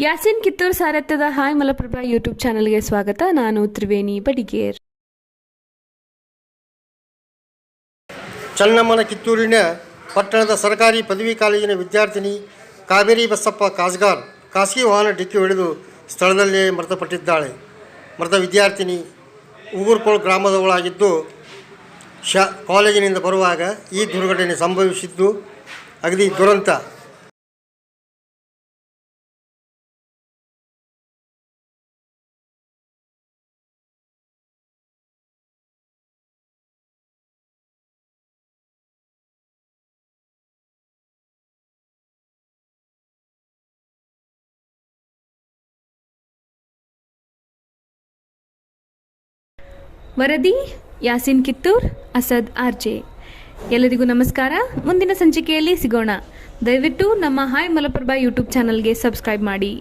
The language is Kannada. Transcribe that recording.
ಯಾಸಿನ್ ಕಿತ್ತೂರ್ ಸಾರಥ್ಯದ ಹಾಯ್ ಮಲಪ್ರಭಾ ಯೂಟ್ಯೂಬ್ ಚಾನಲ್ಗೆ ಸ್ವಾಗತ. ನಾನು ತ್ರಿವೇಣಿ ಬಡಿಗೇರ್. ಚನ್ನಮ್ಮನ ಕಿತ್ತೂರಿನ ಪಟ್ಟಣದ ಸರ್ಕಾರಿ ಪದವಿ ಕಾಲೇಜಿನ ವಿದ್ಯಾರ್ಥಿನಿ ಕಾವೇರಿ ಬಸಪ್ಪ ಕಾಸ್ಗಾರ್ ಖಾಸಗಿ ವಾಹನ ಡಿಕ್ಕಿ ಹೊಡೆದು ಸ್ಥಳದಲ್ಲೇ ಮೃತಪಟ್ಟಿದ್ದಾಳೆ. ಮೃತ ವಿದ್ಯಾರ್ಥಿನಿ ಉಗುರ್ಕೋಳ್ ಗ್ರಾಮದವಳಾಗಿದ್ದು ಕಾಲೇಜಿನಿಂದ ಬರುವಾಗ ಈ ದುರ್ಘಟನೆ ಸಂಭವಿಸಿದ್ದು ಅಗದಿ ದುರಂತ. ವರದಿ ಯಾಸಿನ್ ಕಿತ್ತೂರ್, ಅಸದ್ ಆರ್ಜೆ. ಎಲ್ಲರಿಗೂ ನಮಸ್ಕಾರ. ಮುಂದಿನ ಸಂಚಿಕೆಯಲ್ಲಿ ಸಿಗೋಣ. ದಯವಿಟ್ಟು ನಮ್ಮ ಹಾಯ್ ಮಲಪ್ರಭಾ ಯೂಟ್ಯೂಬ್ ಚಾನಲ್ಗೆ ಸಬ್ಸ್ಕ್ರೈಬ್ ಮಾಡಿ.